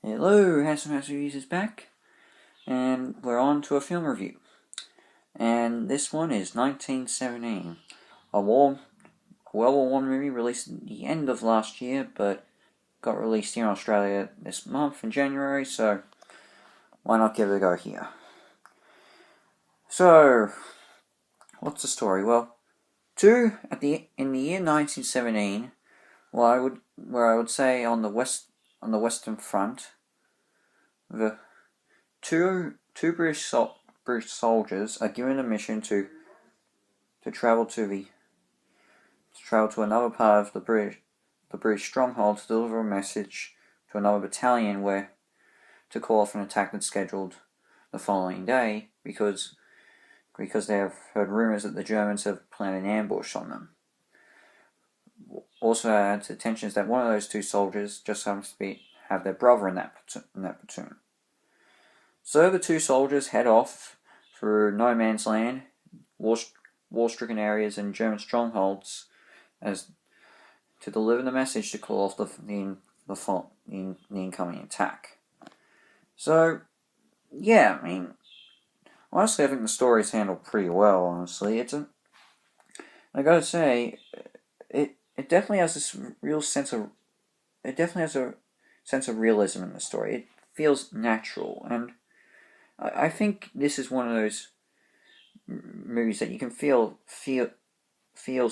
Hello, Handsome House Reviews is back, and we're on to a film review. And this one is 1917, a World War I movie released at the end of last year, but got released here in Australia this month in January, so why not give it a go here? So, what's the story? Well, in the year 1917, where I would say on the Western Front, the two British soldiers are given a mission to travel to another part of the British stronghold to deliver a message to another battalion where to call off an attack that's scheduled the following day because they have heard rumours that the Germans have planned an ambush on them. Also add to tension is that one of those two soldiers just happens to have their brother in that platoon. So the two soldiers head off through no man's land, war-stricken areas and German strongholds as to deliver the message to call off the incoming attack. So, yeah, I mean, honestly, I think the story's handled pretty well. Honestly, I gotta say, it definitely has this real sense of, it definitely has a sense of realism in the story. It feels natural, and I think this is one of those movies that you can feels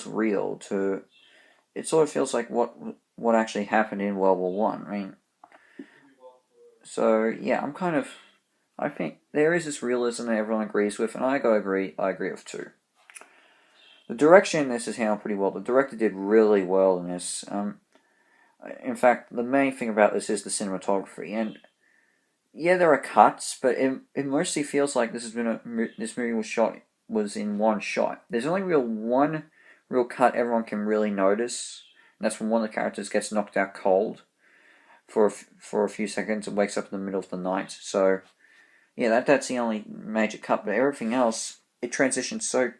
real to. It sort of feels like what actually happened in World War One. I mean, so yeah, I think there is this realism that everyone agrees with, and I agree with too. The direction in this is handled pretty well. The director did really well in this. In fact, the main thing about this is the cinematography, and yeah, there are cuts, but it mostly feels like this movie was in one shot. There's only one real cut everyone can really notice, and that's when one of the characters gets knocked out cold for a few seconds and wakes up in the middle of the night. So yeah, that's the only major cut, but everything else it transitions so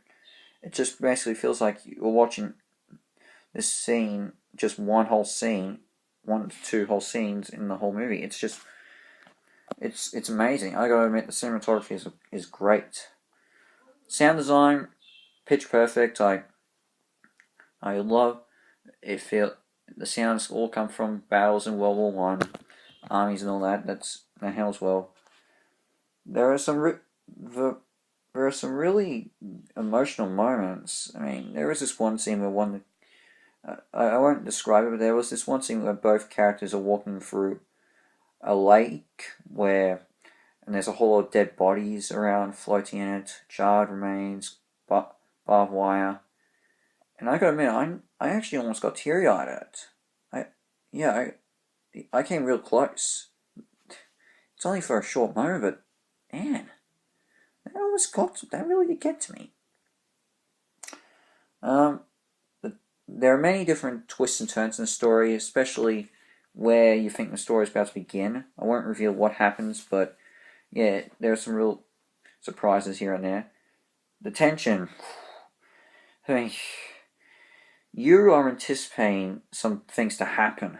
it just basically feels like you're watching this scene, just one to two whole scenes in the whole movie. It's just it's amazing. I gotta admit, the cinematography is great. Sound design, pitch perfect. I love it. The sounds all come from battles in World War One, armies and all that. That handles well. There are some really emotional moments. I mean, there is this one scene where I won't describe it, but there was this one scene where both characters are walking through a lake and there's a whole lot of dead bodies around floating in it, charred remains, barbed wire. And I gotta admit, I actually almost got teary-eyed at it. I came real close. It's only for a short moment, but man, that really did get to me. There are many different twists and turns in the story, especially where you think the story is about to begin. I won't reveal what happens, but yeah, there are some real surprises here and there. The tension. I mean, you are anticipating some things to happen.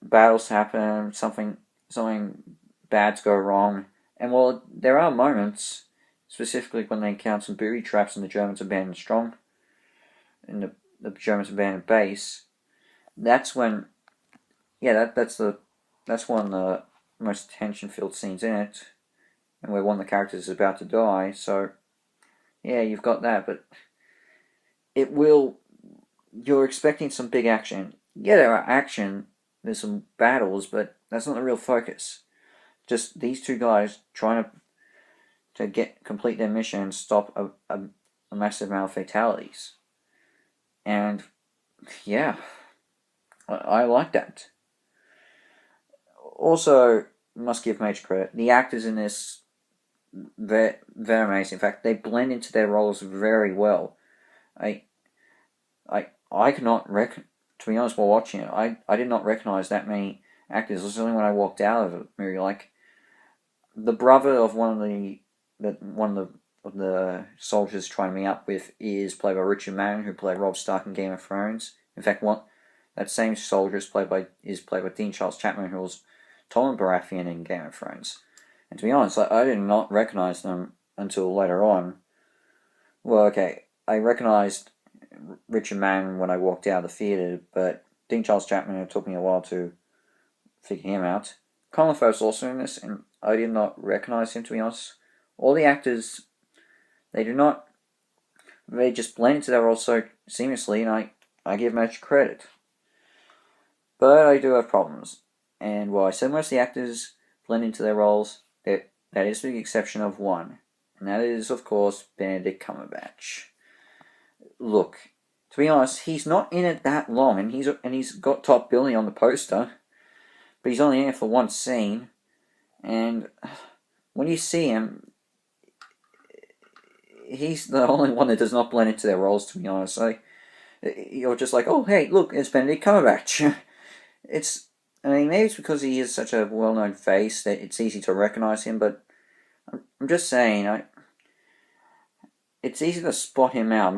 Battles to happen, something bad to go wrong. And while there are moments, specifically when they encounter some booby traps in the Germans' abandoned the Germans' abandoned base, that's when, yeah, that's one of the most tension-filled scenes in it, and where one of the characters is about to die. So, yeah, you've got that, but you're expecting some big action. Yeah, there's some battles, but that's not the real focus. Just these two guys trying to complete their mission and stop a massive amount of fatalities. And yeah, I like that. Also, must give major credit. The actors in this, they're amazing. In fact, they blend into their roles very well. I could not to be honest, while watching it, I did not recognize that many actors. It was only when I walked out of the movie, like the brother of one of the soldiers trying to meet up with is played by Richard Madden, who played Robb Stark in Game of Thrones. In fact, that same soldier is played by Dean Charles Chapman, who was Tommen Baratheon in Game of Thrones. And to be honest, I did not recognize them until later on. Well, okay, I recognized Richard Madden when I walked out of the theatre, but Dean Charles Chapman, it took me a while to figure him out. Colin Firth's also in this, and I did not recognize him, to be honest. All the actors, they just blend into their roles so seamlessly, and I give much credit. But I do have problems. And while I said most of the actors blend into their roles, that is with the exception of one. And that is, of course, Benedict Cumberbatch. Look, to be honest, he's not in it that long, and he's got top billing on the poster, but he's only in it for one scene. And when you see him, he's the only one that does not blend into their roles, to be honest. You're just like, oh, hey, look, it's Benedict Cumberbatch. Maybe it's because he is such a well-known face that it's easy to recognize him, but I'm just saying, it's easy to spot him out.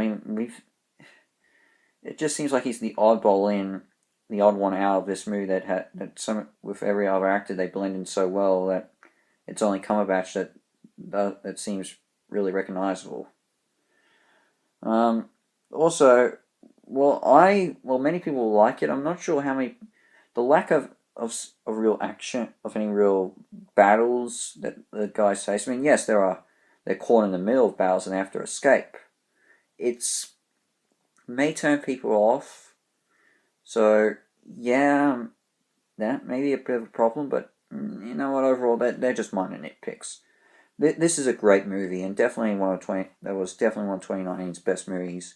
It just seems like he's the oddball in, the odd one out of this movie with every other actor, they blend in so well that it's only Cumberbatch that seems really recognizable. Also, many people like it. I'm not sure how many. The lack of real action, of any real battles that the guys face. Yes, they're caught in the middle of battles and they have to escape. It's may turn people off. So, yeah, that may be a bit of a problem, but you know what, overall, they're just minor nitpicks. This is a great movie, and definitely one of 2019's best movies.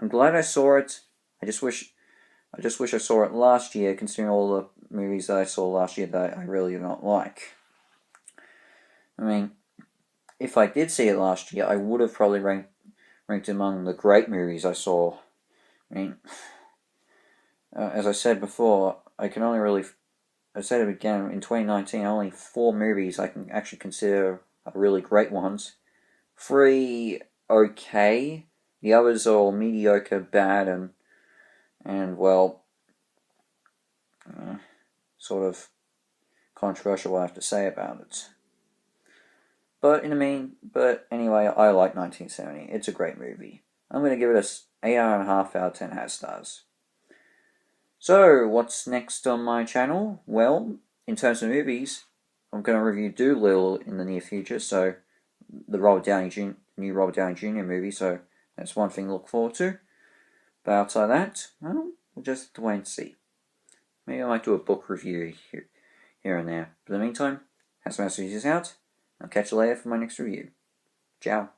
I'm glad I saw it. I just wish I saw it last year, considering all the movies that I saw last year that I really do not like. If I did see it last year, I would have probably ranked among the great movies I saw. As I said before, I said it again, in 2019, only 4 movies I can actually consider are really great ones. 3 okay, the others are all mediocre, bad, and well, sort of controversial what I have to say about it. But anyway, I like 1970. It's a great movie. I'm going to give it a 8.5 out of 10 hat stars. So, what's next on my channel? Well, in terms of movies, I'm going to review Dolittle in the near future, so the new Robert Downey Jr. movie, so that's one thing to look forward to. But outside that, well, we'll just have to wait and see. Maybe I might do a book review here and there. But in the meantime, House Messages out. I'll catch you later for my next review. Ciao.